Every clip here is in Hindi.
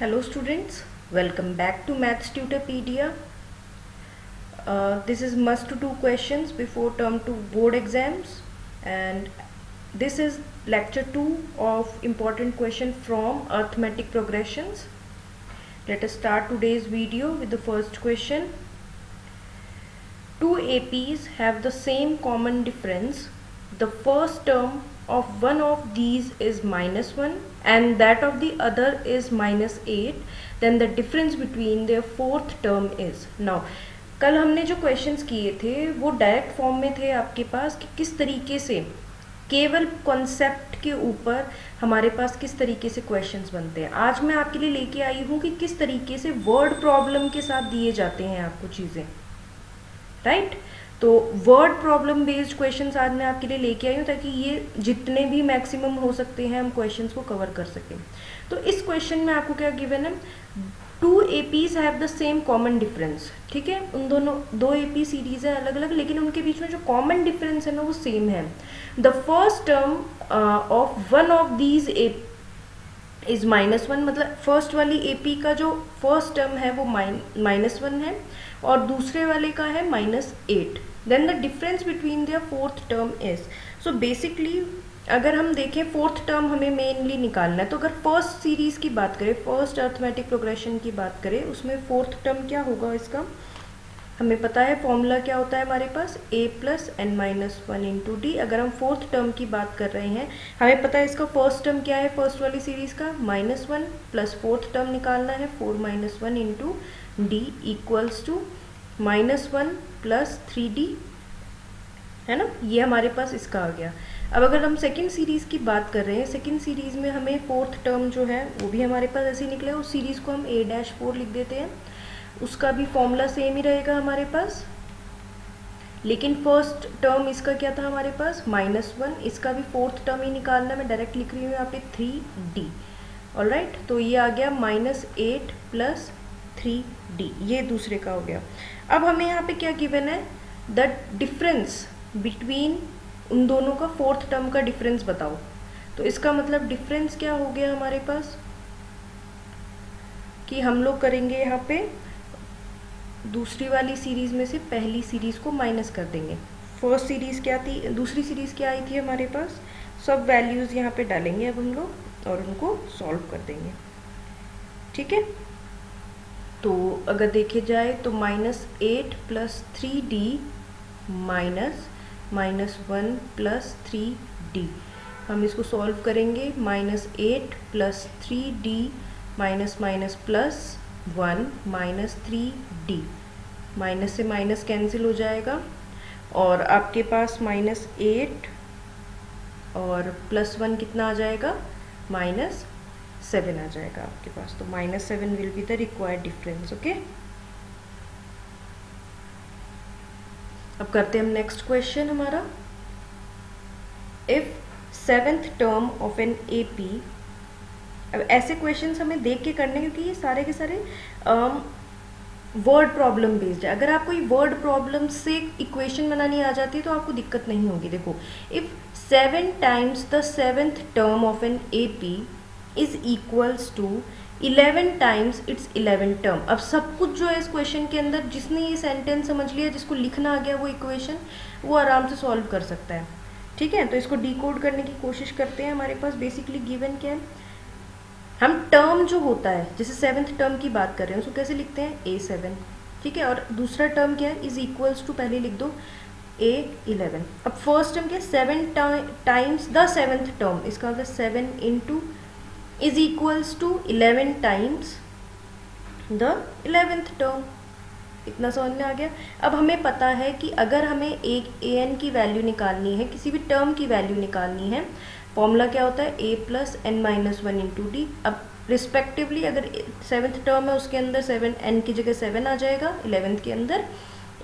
Hello students, welcome back to Maths Tutorpedia. This is must to do questions before term 2 board exams, and this is lecture 2 of important question from arithmetic progressions. Let us start today's video with the first question. Two APs have the same common difference. The first term of one of these is -1 and that of the other is -8, then the difference between their fourth term is. Now कल हमने जो क्वेश्चंस किए थे वो डायरेक्ट फॉर्म में थे आपके पास कि किस तरीके से केवल कॉन्सेप्ट के ऊपर हमारे पास किस तरीके से क्वेश्चंस बनते हैं. आज मैं आपके लिए लेके आई हूँ कि किस तरीके से वर्ड प्रॉब्लम के साथ दिए जाते हैं आपको चीज़ें, राइट. तो वर्ड प्रॉब्लम बेस्ड क्वेश्चंस आज मैं आपके लिए लेके आई हूँ ताकि ये जितने भी मैक्सिमम हो सकते हैं हम क्वेश्चंस को कवर कर सकें. तो इस क्वेश्चन में आपको क्या गिवन है, two APs have the same common difference. ठीक है, उन दोनों दो एपी सीरीज है अलग अलग, लेकिन उनके बीच में जो कॉमन डिफरेंस है ना वो सेम है. The first term of one of these is -1, मतलब फर्स्ट वाली एपी का जो फर्स्ट टर्म है वो -1 है और दूसरे वाले का है -8. Then the difference between their fourth term is. So basically अगर हम देखें फोर्थ टर्म हमें मेनली निकालना है, तो अगर फर्स्ट सीरीज की बात करें, फर्स्ट अर्थमेटिक प्रोग्रेशन की बात करें, उसमें फोर्थ टर्म क्या होगा इसका हमें पता है. फॉर्मूला क्या होता है हमारे पास, a + n-1 × d. अगर हम फोर्थ टर्म की बात कर रहे हैं, हमें पता है इसका फर्स्ट टर्म क्या है, फर्स्ट वाली सीरीज का -1 प्लस फोर्थ टर्म निकालना है 4 - 1 × d इक्वल्स टू -1 + 3d, है ना. ये हमारे पास इसका आ गया. अब अगर हम सेकंड सीरीज़ की बात कर रहे हैं, सेकंड सीरीज़ में हमें फोर्थ टर्म जो है वो भी हमारे पास ऐसे ही निकला. उस सीरीज़ को हम a-4 लिख देते हैं. उसका भी फॉर्मूला सेम ही रहेगा हमारे पास, लेकिन फर्स्ट टर्म इसका क्या था हमारे पास -1. इसका भी फोर्थ टर्म ही निकालना, मैं डायरेक्ट लिख रही हूँ यहाँ पे 3d. ऑलराइट, तो ये आ गया -8 + 3d. ये दूसरे का हो गया. अब हमें यहाँ पे क्या गिवन है, द डिफरेंस बिटवीन उन दोनों का फोर्थ टर्म का डिफरेंस बताओ. तो इसका मतलब डिफरेंस क्या हो गया हमारे पास कि हम लोग करेंगे यहाँ पे दूसरी वाली सीरीज में से पहली सीरीज को माइनस कर देंगे. फर्स्ट सीरीज क्या थी, दूसरी सीरीज क्या आई थी हमारे पास, सब वैल्यूज यहाँ पे डालेंगे अब हम लोग और उनको सॉल्व कर देंगे. ठीक है, तो अगर देखे जाए तो -8 + 3d -1 + 3d. हम इसको सॉल्व करेंगे. -8 + 3d -, +1 - 3d. माइनस से माइनस कैंसिल हो जाएगा और आपके पास -8 और +1 कितना आ जाएगा, -7 आ जाएगा आपके पास. तो -7 will be the required difference. Okay, अब करते हैं हम नेक्स्ट क्वेश्चन हमारा. If 7th term of an AP. अब ऐसे क्वेश्चंस हमें देख के करने, क्योंकि ये सारे के सारे वर्ड प्रॉब्लम बेस्ड है. अगर आपको ये वर्ड प्रॉब्लम से इक्वेशन बनानी आ जाती है तो आपको दिक्कत नहीं होगी. देखो, if 7 times the 7th term of an AP is equals to 11 times its 11th term. अब सब कुछ जो है इस क्वेश्चन के अंदर, जिसने ये सेंटेंस समझ लिया, जिसको लिखना आ गया वो इक्वेशन, वो आराम से सॉल्व कर सकता है. ठीक है, तो इसको डिकोड करने की कोशिश करते हैं. हमारे पास बेसिकली गिवन क्या है, हम टर्म जो होता है, जैसे 7th टर्म की बात कर रहे हैं, उसको कैसे लिखते हैं, a7. ठीक है, और दूसरा टर्म क्या है, इज इक्वल्स टू, पहले लिख दो a11. अब फर्स्ट टर्म क्या है, 7 टाइम्स द 7th टर्म. इसका मतलब 7 × is equals to 11 times the 11th term. इतना समझ में आ गया. अब हमें पता है कि अगर हमें एक an की वैल्यू निकालनी है, किसी भी टर्म की वैल्यू निकालनी है, फॉर्मूला क्या होता है, a + n-1 × d. अब रिस्पेक्टिवली अगर 7th टर्म है उसके अंदर 7, n की जगह 7 आ जाएगा, 11th के अंदर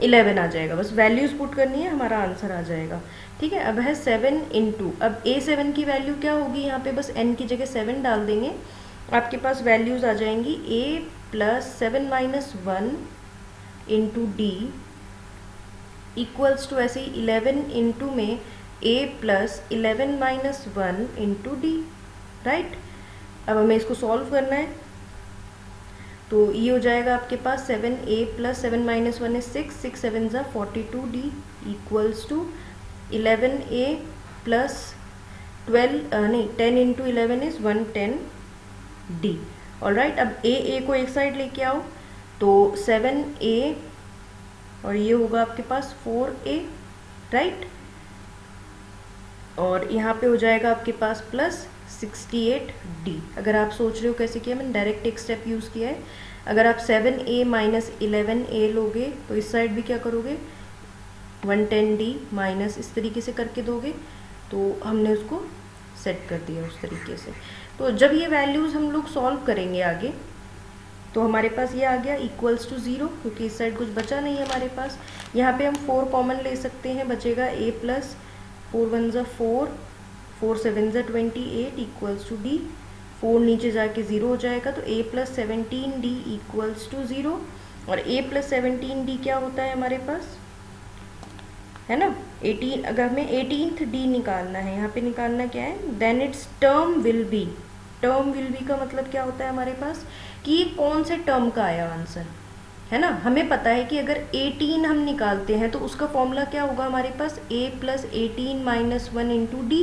11 आ जाएगा. बस वैल्यूज पुट करनी है, हमारा आंसर आ जाएगा. ठीक है, अब है 7 × अब a7 की वैल्यू क्या होगी, यहाँ पे बस n की जगह 7 डाल देंगे, आपके पास वैल्यूज आ जाएंगी a + 7 - 1 × d इक्वल्स टू ऐसे ही 11 × में a + 11 - 1 × d. राइट, अब हमें इसको सॉल्व करना है. तो ये हो जाएगा आपके पास 7a प्लस 7 माइनस 1 इज 6, 6 7 ज़ा 42d equals to 11a plus 10 into 11 is 110d। Alright, अब a को एक साइड लेके आओ, तो 7a और ये होगा आपके पास 4a, राइट। और यहाँ पे हो जाएगा आपके पास प्लस 68d। अगर आप सोच रहे हो कैसे किया, मैंने डायरेक्ट एक स्टेप यूज़ किया है। अगर आप 7a माइनस 11a लोगे तो इस साइड भी क्या करोगे, 110d माइनस इस तरीके से करके दोगे, तो हमने उसको सेट कर दिया उस तरीके से। तो जब ये वैल्यूज़ हम लोग सॉल्व करेंगे आगे, तो हमारे पास ये आ गया इक्वल्स टू 0, क्योंकि इस साइड कुछ बचा नहीं है हमारे पास। यहाँ पे हम 4 कॉमन ले सकते हैं, बचेगा a प्लस 4 1 ज़ा 4, 4 7 ज़ा 28 इक्वल्स टू d। 4 नीचे जाके 0 हो जाएगा, तो a plus 17d equals to 0। और a प्लस 17d क्या होता है हमारे पास, है ना 18। अगर हमें 18th d निकालना है, यहाँ पे निकालना क्या है, then its term will be. Term will be का मतलब क्या होता है हमारे पास, कि ये कौन से टर्म का आया आंसर, है ना। हमें पता है कि अगर 18 हम निकालते हैं तो उसका फॉर्मूला क्या होगा हमारे पास, a plus 18 minus 1 into D,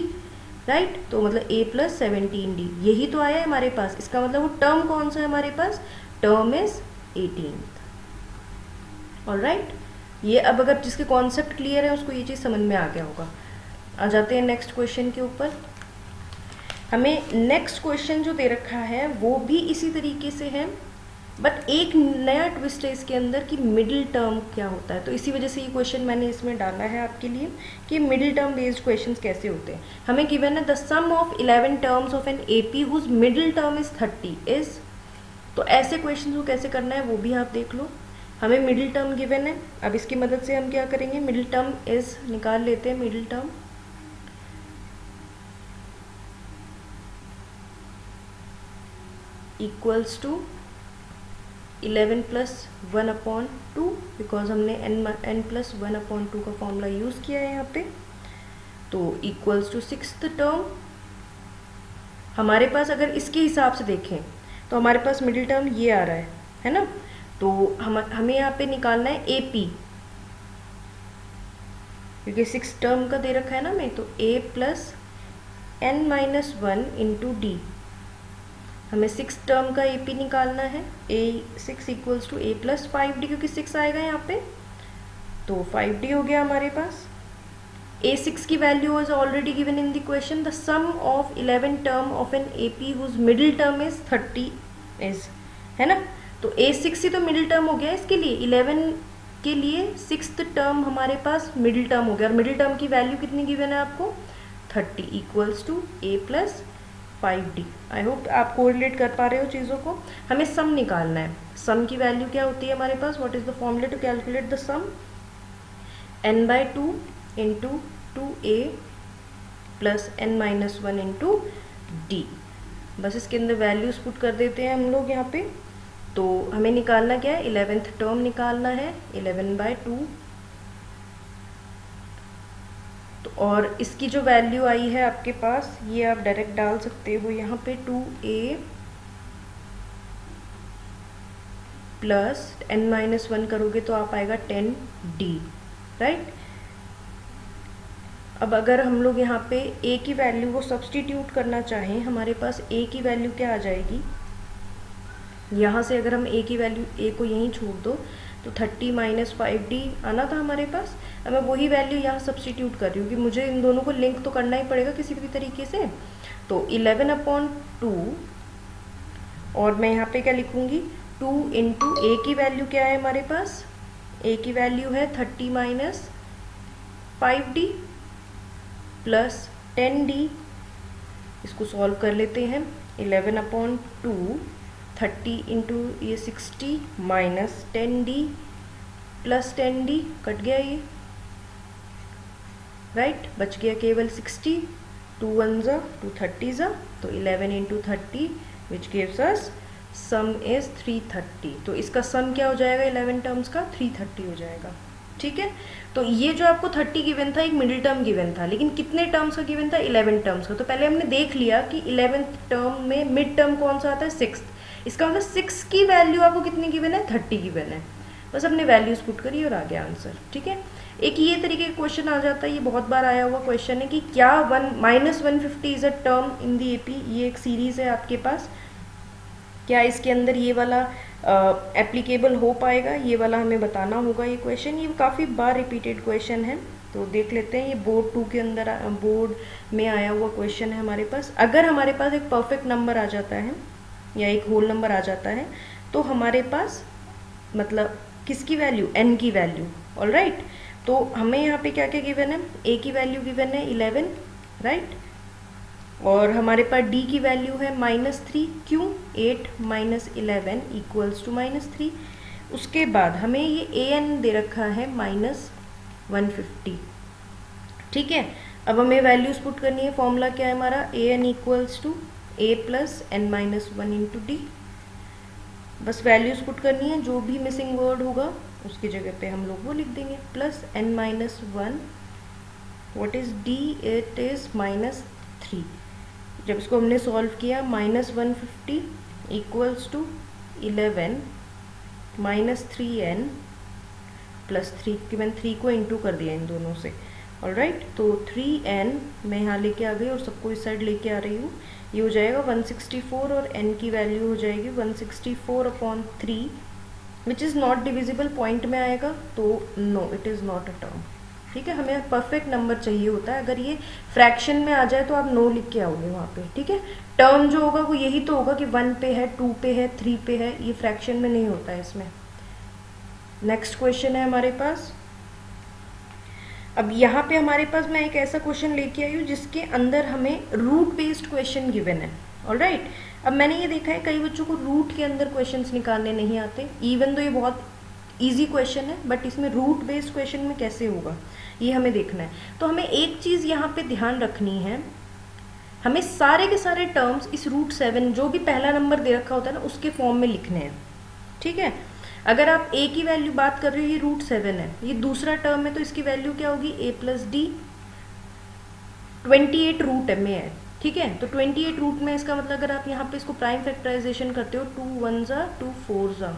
right. तो मतलब a प्लस 17d, यही तो आया है हमारे पास। इसका मतलब वो टर्म कौन सा है हमारे पास, टर्म इज 18th। ऑलराइट, ये अब अगर जिसके कॉन्सेप्ट क्लियर है उसको ये चीज़ समझ में आ गया होगा। आ जाते हैं नेक्स्ट क्वेश्चन के ऊपर। हमें नेक्स्ट क्वेश्चन जो दे रखा है वो भी इसी तरीके से है, बट एक नया ट्विस्ट है इसके अंदर कि मिडिल टर्म क्या होता है। तो इसी वजह से ये क्वेश्चन मैंने इसमें डाला है आपके लिए कि मिडिल टर्म बेस्ड क्वेश्चंस कैसे होते हैं। हमें गिवन है the sum of 11 terms of an AP whose middle term is 30 is. तो ऐसे क्वेश्चन को कैसे करना है वो भी आप देख लो। हमें मिडिल टर्म गिवन है, अब इसकी मदद से हम क्या करेंगे, मिडिल टर्म इज निकाल लेते हैं। Middle term equals to 11 plus 1 upon 2, because हमने n प्लस 1 अपॉन 2 का फॉर्मूला यूज़ किया है यहाँ पे। तो इक्वल्स टू 6th टर्म। हमारे पास अगर इसके हिसाब से देखें तो हमारे पास मिडिल टर्म ये आ रहा है ना। तो हमें यहाँ पे निकालना है ए पी, क्योंकि 6 टर्म का दे रखा है ना हमें। तो a plus n minus 1 into D, हमें 6 टर्म का AP निकालना है। a6 equals to a plus 5d, क्योंकि 6 आएगा यहाँ पे, तो 5d हो गया हमारे पास। a6 की value is already given in the question, the sum of 11 term of an AP whose middle term is 30 is, है ना। तो a6 ही तो मिडिल टर्म हो गया इसके लिए, 11 के लिए 6th टर्म हमारे पास मिडिल टर्म हो गया। और मिडिल टर्म की वैल्यू कितनी गिवन है आपको, 30 equals to a plus 5d। I hope आप कोरिलेट कर पा रहे हो चीज़ों को। हमें सम निकालना है। सम की वैल्यू क्या होती है हमारे पास, what is the formula to calculate the sum, n/2 into 2a plus n minus 1 into D. बस इसके अंदर वैल्यूज पुट कर देते हैं हम लोग यहाँ पे। तो हमें निकालना क्या है, 11th टर्म निकालना है, 11/2। तो और इसकी जो वैल्यू आई है आपके पास, ये आप डायरेक्ट डाल सकते हो यहाँ पे, 2a प्लस n माइनस 1 करोगे तो आप आएगा 10d, राइट। अब अगर हम लोग यहाँ पे a की वैल्यू को सब्सटीट्यूट करना चाहें, हमारे पास a की वैल्यू क्या आ जाएगी, यहाँ से अगर हम a की वैल्यू, a को यहीं छोड़ दो तो 30 माइनस 5d आना था हमारे पास। अब मैं वही वैल्यू यहाँ सब्सटीट्यूट कर रही हूँ कि मुझे इन दोनों को लिंक तो करना ही पड़ेगा किसी भी तरीके से। तो 11/2, और मैं यहाँ पे क्या लिखूँगी, 2 इंटू a की वैल्यू क्या है हमारे पास, a की वैल्यू है 30 माइनस 5d प्लस 10d। इसको सॉल्व कर लेते हैं। 11/2, 30 इंटू ये 60 minus 10d plus 10d, cut गया ये, राइट। बच गया केवल 60, 2 1 ज़ा 2 30 ज़ा, तो 11 into 30 which gives us some is 330। तो इसका सम क्या हो जाएगा 11 टर्म्स का, 330 हो जाएगा, ठीक है। तो ये जो आपको 30 गिवन था, एक मिडिल टर्म गिवन था, लेकिन कितने टर्म्स का गिवन था, 11 टर्म्स का। तो पहले हमने देख लिया कि 11th टर्म में मिड टर्म कौन सा आता है, 6th। इसका मतलब 6 की वैल्यू आपको कितनी गिवन है, 30 गिवन है। बस अपने वैल्यूज पुट करिए और आ गया आंसर, ठीक है। एक ये तरीके का क्वेश्चन आ जाता है, ये बहुत बार आया हुआ क्वेश्चन है कि क्या -150 is a term in the AP. ये एक सीरीज है आपके पास, क्या इसके अंदर ये वाला एप्लीकेबल हो पाएगा, ये वाला हमें बताना होगा। ये क्वेश्चन ये काफ़ी बार रिपीटेड क्वेश्चन है, तो देख लेते हैं। ये बोर्ड 2 के अंदर बोर्ड में आया हुआ क्वेश्चन है हमारे पास। अगर हमारे पास एक परफेक्ट नंबर आ जाता है या एक होल नंबर आ जाता है तो हमारे पास मतलब किसकी वैल्यू, n की वैल्यू, ऑलराइट। तो हमें यहाँ पे क्या क्या गिवन है, a की वैल्यू गिवन है 11, राइट। और हमारे पास d की वैल्यू है -3, क्यों, 8 - 11 इक्वल्स टू -3। उसके बाद हमें ये an दे रखा है -150, ठीक है। अब हमें वैल्यूज पुट करनी है। फॉर्मूला क्या है हमारा, an equals to a + n-1 into D. बस वैल्यूज पुट करनी है, जो भी मिसिंग वर्ड होगा उसकी जगह पे हम लोग वो लिख देंगे, +n-1, what is d, it is -3। जब इसको हमने सॉल्व किया, -150 इक्वल्स टू 11 -3n + 3, कि मैंने 3 को इंटू कर दिया इन दोनों से, ऑलराइट। तो 3n मैं यहाँ लेके आ गई और सबको इस साइड लेके आ रही हूँ। ये हो जाएगा 164 और n की वैल्यू हो जाएगी 164/3, which is not divisible, point में आएगा तो no, it is not a term, ठीक है। हमें परफेक्ट नंबर चाहिए होता है। अगर ये फ्रैक्शन में आ जाए तो आप नो लिख के आओगे वहाँ पे, ठीक है। टर्म जो होगा वो यही तो होगा कि 1 पे है, 2 पे है, 3 पे है, ये फ्रैक्शन में नहीं होता है इसमें। नेक्स्ट क्वेश्चन है हमारे पास। अब यहाँ पे हमारे पास मैं एक ऐसा क्वेश्चन लेके आई हूँ जिसके अंदर हमें रूट बेस्ड क्वेश्चन गिवन है, ऑलराइट। अब मैंने ये देखा है कई बच्चों को रूट के अंदर क्वेश्चंस निकालने नहीं आते, इवन तो ये बहुत इजी क्वेश्चन है, बट इसमें रूट बेस्ड क्वेश्चन में कैसे होगा ये हमें देखना है। तो हमें एक चीज़ यहाँ पे ध्यान रखनी है, हमें सारे के सारे टर्म्स इस √7 जो भी पहला नंबर दे रखा होता है ना उसके फॉर्म में लिखने हैं, ठीक है। अगर आप a की वैल्यू बात कर रहे हो, ये √7 है, ये दूसरा टर्म है, तो इसकी वैल्यू क्या होगी, a + d। 28 रूट में है, ठीक है। तो 28 रूट में इसका मतलब अगर आप यहाँ पे इसको प्राइम फैक्टराइजेशन करते हो, 2 1 2 4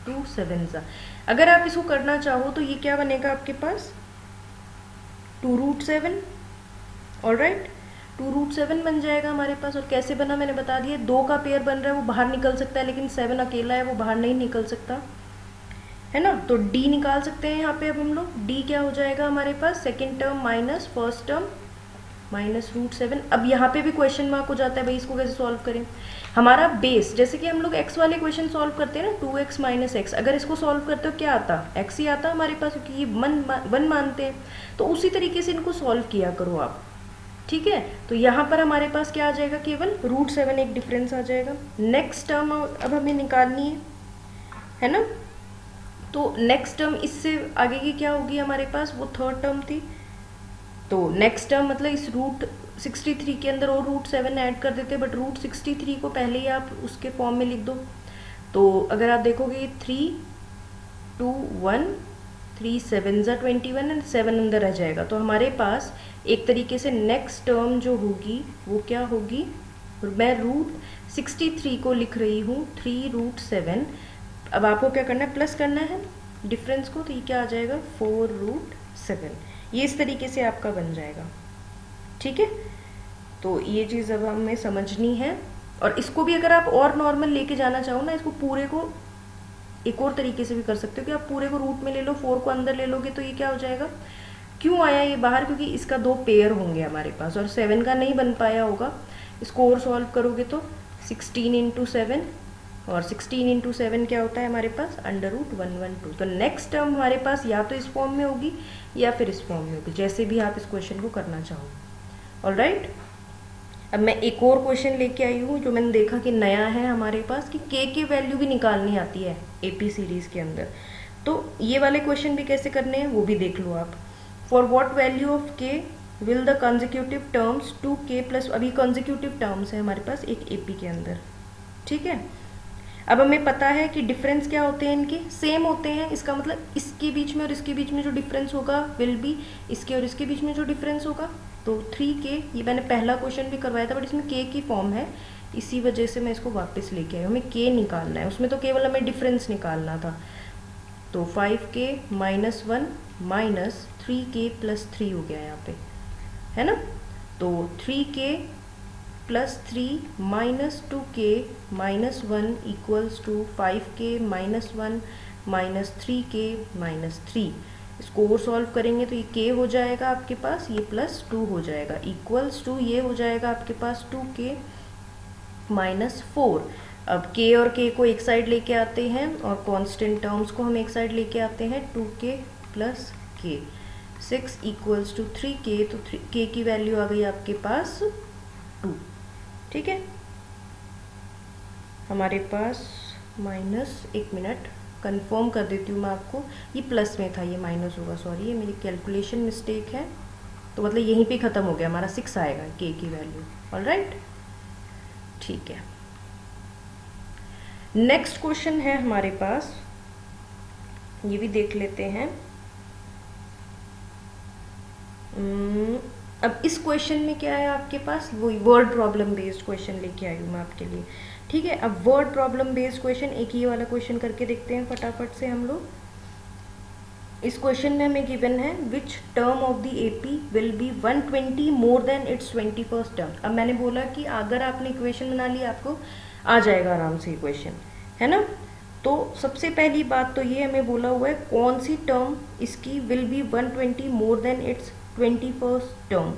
2 7। अगर आप इसको करना चाहो तो ये क्या बनेगा आपके पास, 2√7, ऑलराइट। 2√7 बन जाएगा हमारे पास। और कैसे बना मैंने बता दिया, 2 का पेयर बन रहा है वो बाहर निकल सकता है, लेकिन 7 अकेला है वो बाहर नहीं निकल सकता, है ना। तो d निकाल सकते हैं यहाँ पे। अब हम लोग d क्या हो जाएगा हमारे पास, second term minus first term -√7। अब यहाँ पे भी क्वेश्चन मार्क हो जाता है, भाई इसको कैसे सॉल्व करें। हमारा बेस, जैसे कि हम लोग x वाले क्वेश्चन सॉल्व करते हैं ना, 2x - x, अगर इसको सॉल्व करते हो क्या आता, x ही आता हमारे पास, क्योंकि ये 1 मानते हैं। तो उसी तरीके से इनको सॉल्व किया करो आप, ठीक है। तो यहाँ पर हमारे पास क्या आ जाएगा, केवल √7 एक डिफरेंस आ जाएगा। नेक्स्ट टर्म अब हमें निकालनी है ना। तो नेक्स्ट टर्म इससे आगे की क्या होगी हमारे पास, वो थर्ड टर्म थी। तो नेक्स्ट टर्म मतलब इस √63 के अंदर और √7 ऐड कर देते, बट √63 को पहले ही आप उसके फॉर्म में लिख दो। तो अगर आप देखोगे 3 2 1 3 7 21 एंड 7 अंदर रह जाएगा। तो हमारे पास एक तरीके से नेक्स्ट टर्म जो होगी वो क्या होगी, मैं √63 को लिख रही हूँ 3√7। अब आपको क्या करना है, प्लस करना है डिफरेंस को, तो ये क्या आ जाएगा 4√7। ये इस तरीके से आपका बन जाएगा, ठीक है। तो ये चीज़ अब हमें समझनी है। और इसको भी अगर आप और नॉर्मल लेके जाना चाहो ना, इसको पूरे को एक और तरीके से भी कर सकते हो कि आप पूरे को रूट में ले लो, 4 को अंदर ले लोगे तो ये क्या हो जाएगा, क्यों आया ये बाहर, क्योंकि इसका 2 पेयर होंगे हमारे पास और 7 का नहीं बन पाया होगा। इसको और सॉल्व करोगे तो 16 × 7, और 16 × 7 क्या होता है हमारे पास, √112। तो नेक्स्ट टर्म हमारे पास या तो इस फॉर्म में होगी या फिर इस फॉर्म में होगी, जैसे भी आप इस क्वेश्चन को करना चाहो, ऑलराइट। अब मैं एक और क्वेश्चन लेके आई हूँ जो मैंने देखा कि नया है हमारे पास, कि k की वैल्यू भी निकालनी आती है AP सीरीज के अंदर। तो ये वाले क्वेश्चन भी कैसे करने हैं वो भी देख लो आप। For what value of k will the consecutive terms 2k+, अभी कंसेक्यूटिव टर्म्स है हमारे पास एक AP के अंदर, ठीक है। अब हमें पता है कि डिफरेंस क्या होते हैं, इनके सेम होते हैं। इसका मतलब इसके बीच में और इसके बीच में जो डिफरेंस होगा विल बी इसके और इसके बीच में जो डिफरेंस होगा। तो 3k, ये मैंने पहला क्वेश्चन भी करवाया था बट इसमें k की फॉर्म है, इसी वजह से मैं इसको वापस लेके आई हूँ। हमें k निकालना है, उसमें तो केवल हमें डिफरेंस निकालना था। तो 5k minus 1 minus 3k plus 3 हो गया यहाँ पे, है ना। तो 3k plus 3 minus 2k minus 1 equals to 5k minus 1 minus 3k minus 3। इसको और सॉल्व करेंगे तो ये k हो जाएगा आपके पास, ये प्लस 2 हो जाएगा, इक्वल्स टू ये हो जाएगा आपके पास 2k माइनस 4। अब k और k को एक साइड लेके आते हैं और कांस्टेंट टर्म्स को हम एक साइड लेके आते हैं, 2k plus k 6 equals to 3k। तो k की वैल्यू आ गई आपके पास 2। ठीक है, हमारे पास माइनस, एक मिनट कंफर्म कर देती हूँ मैं आपको, ये प्लस में था, ये माइनस होगा, सॉरी ये मेरी कैलकुलेशन मिस्टेक है। तो मतलब यहीं पे ख़त्म हो गया हमारा, 6 आएगा k की वैल्यू। ऑलराइट, ठीक है। नेक्स्ट क्वेश्चन है हमारे पास, ये भी देख लेते हैं। अब इस क्वेश्चन में क्या है आपके पास, वही वर्ड प्रॉब्लम बेस्ड क्वेश्चन लेके आई हूँ मैं आपके लिए। ठीक है, अब वर्ड प्रॉब्लम बेस्ड क्वेश्चन, एक ये वाला क्वेश्चन करके देखते हैं फटाफट से हम लोग। इस क्वेश्चन में हमें गिवन है विच term of the AP will be 120 more then it's 21st term. अब मैंने बोला कि अगर आपने इक्वेशन बना ली आपको आ जाएगा आराम से इक्वेशन, है ना। तो सबसे पहली बात तो ये हमें बोला हुआ है कौन सी टर्म इसकी will be 120 more then it's 21st term.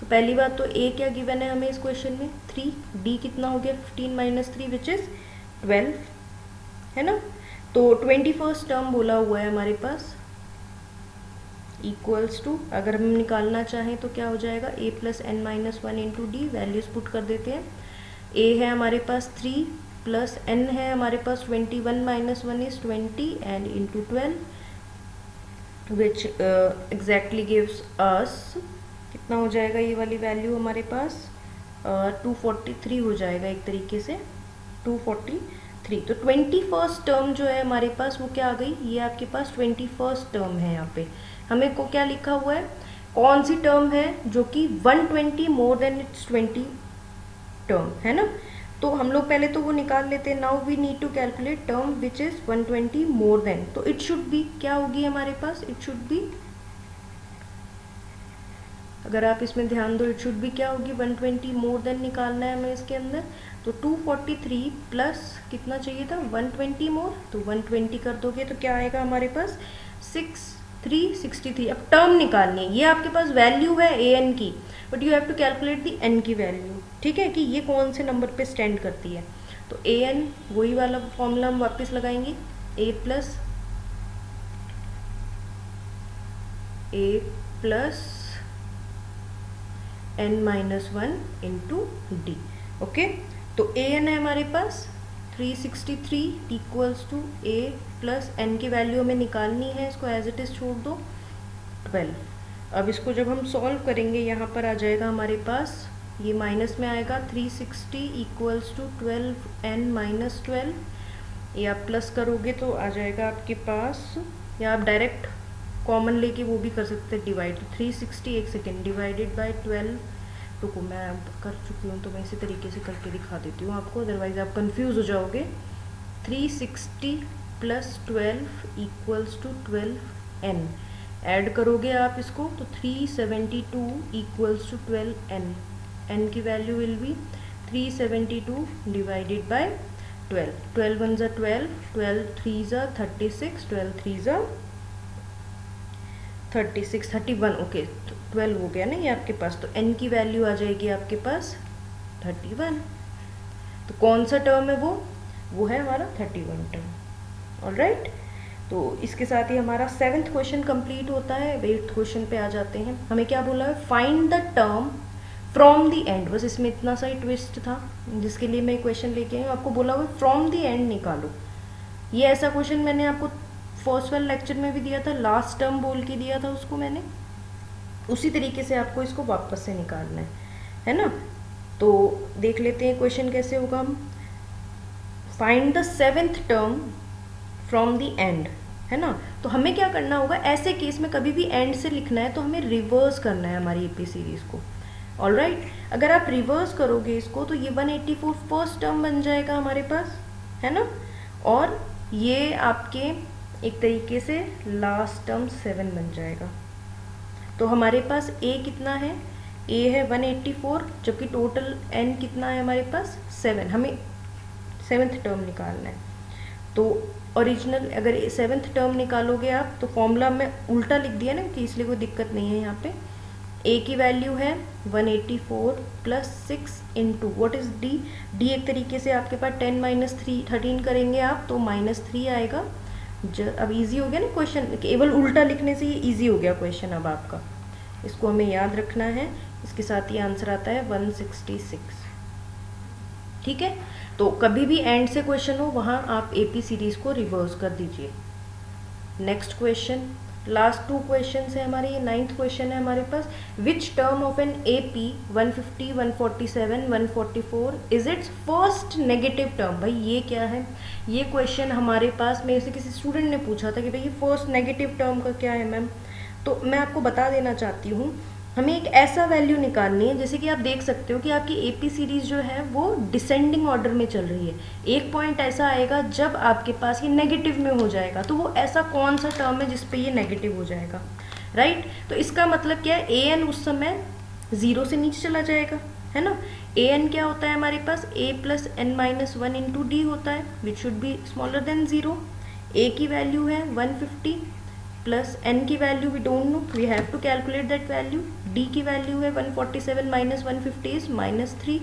तो पहली बात तो ए क्या गिवन है हमें इस क्वेश्चन में 3, डी कितना हो गया 15 माइनस 3 विच इज 12, है ना। तो 21st टर्म बोला हुआ है हमारे पास इक्वल्स टू, अगर हम निकालना चाहें तो क्या हो जाएगा a plus N minus 1 into D, values put कर देते हैं। a है हमारे पास 3 प्लस n है हमारे पास 21 minus 1 is 20 and into 12 which exactly gives us, कितना हो जाएगा ये वाली वैल्यू हमारे पास 243 हो जाएगा एक तरीके से, 243। तो 21st टर्म जो है हमारे पास वो क्या आ गई, ये आपके पास 21st टर्म है। यहाँ पे हमें को क्या लिखा हुआ है, कौन सी टर्म है जो कि 120 मोर देन इट्स 20 टर्म, है ना। तो हम लोग पहले तो वो निकाल लेते हैं। Now we need to calculate term which is 120 more than, तो इट शुड बी क्या होगी हमारे पास, इट शुड बी, अगर आप इसमें ध्यान दो, इट शुड बी क्या होगी 120 मोर देन निकालना है हमें इसके अंदर। तो 243 प्लस कितना चाहिए था 120 मोर, तो 120 कर दोगे तो क्या आएगा हमारे पास 363। अब टर्म निकालनी है, ये आपके पास वैल्यू है ए एन की, but you have to calculate the N की वैल्यू। ठीक है, कि ये कौन से नंबर पे स्टैंड करती है। तो ए एन वही वाला फॉर्मूला हम वापस लगाएंगे, A plus N minus 1 into D. Okay, तो ए एन है हमारे पास 363 equals to A plus N की वैल्यू हमें निकालनी है, इसको एज इट इज छोड़ दो 12। अब इसको जब हम सॉल्व करेंगे यहाँ पर आ जाएगा हमारे पास, ये माइनस में आएगा 360 इक्वल्स टू 12n माइनस 12, ये आप प्लस करोगे तो आ जाएगा आपके पास, या आप डायरेक्ट कॉमन लेके वो भी कर सकते हैं डिवाइड। 360 एक सेकेंड डिवाइडेड बाय 12, रुको मैं कर चुकी हूँ तो मैं इसी तरीके से करके दिखा देती हूँ आपको, अदरवाइज आप कंफ्यूज हो जाओगे। 360 plus 12 equals to 12n, add करोगे आप इसको तो 372 इक्वल्स टू 12n, n की value will B 372 divided by 12, 12 1 ज़ा 12, 12 3 ज़ा 36, 12 3 ज़ा 36, 31, ओके 12 हो गया ना ये आपके पास। तो n की वैल्यू आ जाएगी आपके पास 31। तो कौन सा टर्म है वो है हमारा 31 टर्म। ऑलराइट, तो इसके साथ ही हमारा 7th क्वेश्चन कंप्लीट होता है। 8th क्वेश्चन पे आ जाते हैं। हमें क्या बोला है, find the term from the end. बस इसमें इतना सा ही ट्विस्ट था जिसके लिए मैं क्वेश्चन लेके आई हूँ। आपको बोला हुआ फ्रॉम द एंड निकालो। ये ऐसा क्वेश्चन मैंने आपको फर्स्ट वाले लेक्चर में भी दिया था, लास्ट टर्म बोल के दिया था उसको मैंने, उसी तरीके से आपको इसको वापस से निकालना है ना। तो देख लेते हैं क्वेश्चन कैसे होगा। हम find the 7th term from the end, है ना। तो हमें क्या करना होगा, ऐसे केस में कभी भी एंड से लिखना है तो हमें रिवर्स करना है हमारी एपी सीरीज को। ऑलराइट, अगर आप रिवर्स करोगे इसको तो ये 184 फर्स्ट टर्म बन जाएगा हमारे पास, है ना, और ये आपके एक तरीके से लास्ट टर्म 7 बन जाएगा। तो हमारे पास a कितना है, a है 184, जबकि टोटल n कितना है हमारे पास 7, हमें 7th टर्म निकालना है। तो ओरिजिनल अगर 7th टर्म निकालोगे आप तो फॉर्मूला में उल्टा लिख दिया ना, कि इसलिए कोई दिक्कत नहीं है यहाँ पे। a की वैल्यू है 184 plus 6 into what is d, d एक तरीके से आपके पास 10 माइनस 3 13 करेंगे आप तो -3 आएगा। अब इजी हो गया ना क्वेश्चन, केवल उल्टा लिखने से ये इजी हो गया क्वेश्चन अब आपका, इसको हमें याद रखना है। इसके साथ ही आंसर आता है 166, ठीक है। तो कभी भी एंड से क्वेश्चन हो वहाँ आप AP सीरीज को रिवर्स कर दीजिए। नेक्स्ट क्वेश्चन, लास्ट 2 क्वेश्चन है हमारे, ये 9th क्वेश्चन है हमारे पास। Which term of an AP 150 147 144 is its first negative term. भाई ये क्या है, ये क्वेश्चन हमारे पास मेरे से किसी स्टूडेंट ने पूछा था कि भाई ये फर्स्ट नेगेटिव टर्म का क्या है मैम। तो मैं आपको बता देना चाहती हूँ, हमें एक ऐसा वैल्यू निकालनी है, जैसे कि आप देख सकते हो कि आपकी AP सीरीज जो है वो डिसेंडिंग ऑर्डर में चल रही है। एक पॉइंट ऐसा आएगा जब आपके पास ये नेगेटिव में हो जाएगा, तो वो ऐसा कौन सा टर्म है जिस पे ये नेगेटिव हो जाएगा, राइट। तो इसका मतलब क्या है, an उस समय 0 से नीचे चला जाएगा, है ना। an क्या होता है हमारे पास, a plus n minus 1 into D होता है, which should be smaller than 0। a की वैल्यू है 150 प्लस n की value we don't know, we have to calculate that value. d की वैल्यू है 147 माइनस 150 इज -3।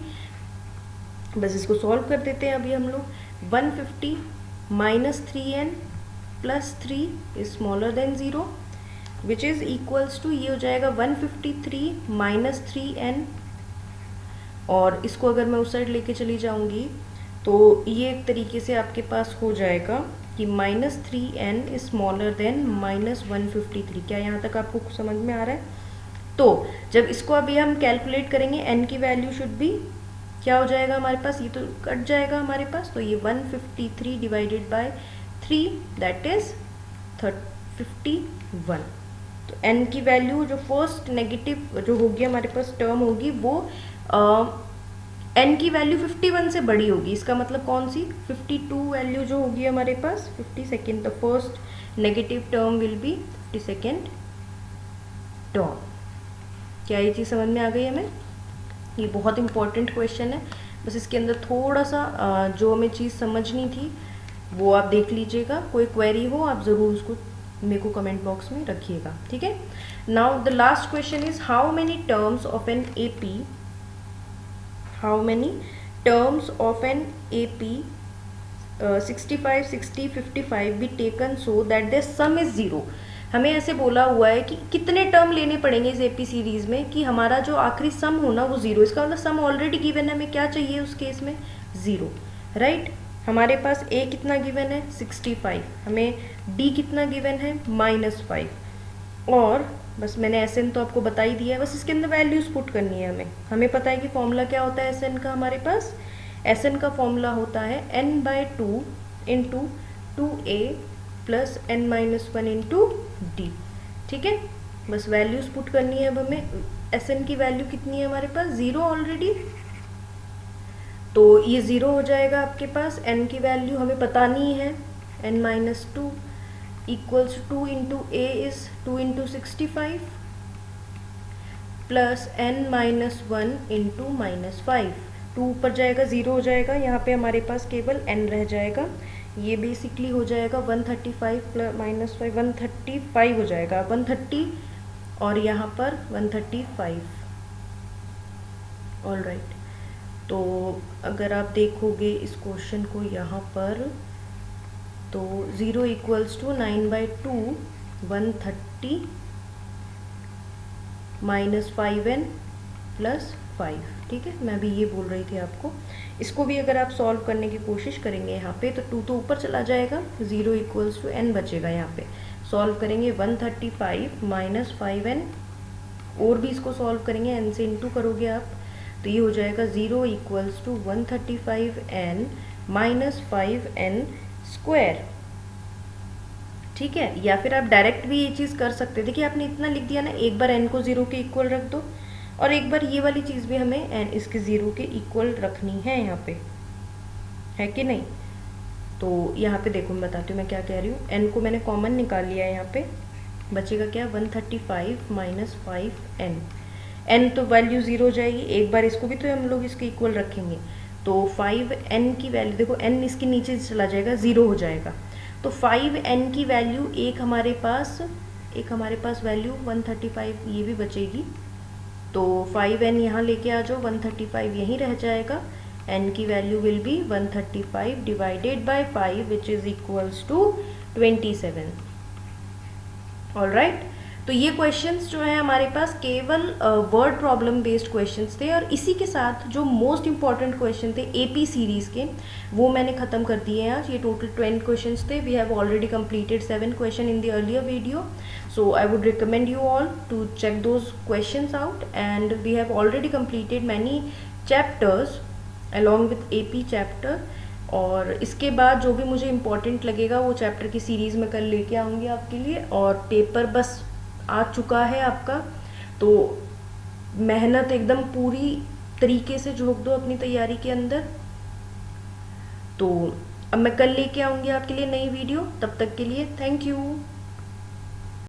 बस इसको सॉल्व कर देते हैं अभी हम लोग। 150 minus 3n plus 3 is smaller than 0 which is equals to, ये हो जाएगा 153 माइनस 3n, और इसको अगर मैं उस साइड लेके चली जाऊंगी तो ये एक तरीके से आपके पास हो जाएगा कि -3n इज स्मॉलर देन -153। क्या यहाँ तक आपको समझ में आ रहा है? तो जब इसको अभी हम कैलकुलेट करेंगे n की वैल्यू शुड बी, क्या हो जाएगा हमारे पास, ये तो कट जाएगा हमारे पास, तो ये 153 डिवाइडेड बाय 3 दैट इज 51। तो n की वैल्यू जो फर्स्ट नेगेटिव जो होगी हमारे पास टर्म होगी वो n की वैल्यू 51 से बड़ी होगी। इसका मतलब कौन सी, 52 वैल्यू जो होगी हमारे पास 52nd, the first negative term will B 52nd term. क्या ये चीज़ समझ में आ गई हमें? ये बहुत इंपॉर्टेंट क्वेश्चन है, बस इसके अंदर थोड़ा सा जो हमें चीज़ समझनी थी वो आप देख लीजिएगा। कोई क्वेरी हो आप ज़रूर उसको मेरे को कमेंट बॉक्स में रखिएगा, ठीक है। Now the last question is how many terms of an AP, how many terms of an AP 65, 60, 55 be taken so that their sum is 0। हमें ऐसे बोला हुआ है कि कितने टर्म लेने पड़ेंगे इस AP सीरीज में कि हमारा जो आखिरी सम होना वो 0। इसका मतलब सम ऑलरेडी गिवन है, हमें क्या चाहिए उस केस में 0, राइट। हमारे पास A कितना गिवन है 65, हमें D कितना गिवन है -5, और बस मैंने SN तो आपको बता ही दिया है, बस इसके अंदर वैल्यूज पुट करनी है हमें। हमें पता है कि फॉर्मूला क्या होता है SN का, हमारे पास SN का फॉर्मूला होता है n/2 into 2a plus n-1 into D, ठीक है। बस वैल्यूज पुट करनी है अब हमें। SN की वैल्यू कितनी है हमारे पास 0 ऑलरेडी, तो ये 0 हो जाएगा आपके पास। n की वैल्यू हमें पता नहीं है, n-2 equals 2 into a is 2 into 65 plus n minus 1 into -5। 2 ऊपर जाएगा 0 हो जाएगा, यहाँ पे हमारे पास केवल n रह जाएगा। ये बेसिकली हो जाएगा 135 प्लस -5 135 हो जाएगा, 130 और यहाँ पर 135। ऑल राइट, तो अगर आप देखोगे इस क्वेश्चन को यहाँ पर तो 0 equals to 9/2 130 minus 5n plus 5, ठीक है। मैं भी ये बोल रही थी आपको। इसको भी अगर आप सॉल्व करने की कोशिश करेंगे यहाँ पे तो 2 तो ऊपर चला जाएगा, 0 इक्वल्स टू n बचेगा। यहाँ पे सॉल्व करेंगे 135 माइनस 5n, और भी इसको सॉल्व करेंगे n से इंटू करोगे आप, तो ये हो जाएगा 0 equals to 135n minus 5n square, ठीक है। या फिर आप डायरेक्ट भी ये चीज़ कर सकते थे कि आपने इतना लिख दिया ना, एक बार n को 0 के इक्वल रख दो, और एक बार ये वाली चीज़ भी हमें n इसके 0 के इक्वल रखनी है यहाँ पे, है कि नहीं। तो यहाँ पे देखो मैं बताती हूँ मैं क्या कह रही हूँ। n को मैंने कॉमन निकाल लिया है, यहाँ पे बचेगा क्या 135 माइनस 5n। n तो वैल्यू 0 हो जाएगी, एक बार इसको भी तो हम लोग इसके इक्वल रखेंगे। तो 5n की वैल्यू देखो n इसके नीचे चला जाएगा, 0 हो जाएगा। तो 5n की वैल्यू एक हमारे पास वैल्यू 135 ये भी बचेगी। तो 5n यहाँ लेके आ जाओ, 135 यहीं रह जाएगा। n की value will be 135 divided by 5 which is equals to 27। Alright, तो ये क्वेश्चंस जो है हमारे पास केवल वर्ड प्रॉब्लम बेस्ड क्वेश्चंस थे, और इसी के साथ जो मोस्ट इंपॉर्टेंट क्वेश्चन थे एपी सीरीज के वो मैंने खत्म कर दिए हैं आज। ये टोटल 20 क्वेश्चंस थे। We have already completed 7 question in the earlier video, so I would recommend you all to check those questions out, and we have already completed many chapters along with AP chapter। और इसके बाद जो भी मुझे इम्पोर्टेंट लगेगा वो चैप्टर की सीरीज़ में कल लेके आऊँगी आपके लिए। और पेपर बस आ चुका है आपका, तो मेहनत एकदम पूरी तरीके से झोंक दो अपनी तैयारी के अंदर। तो अब मैं कल लेके आऊँगी आपके लिए नई वीडियो, तब तक के लिए थैंक यू।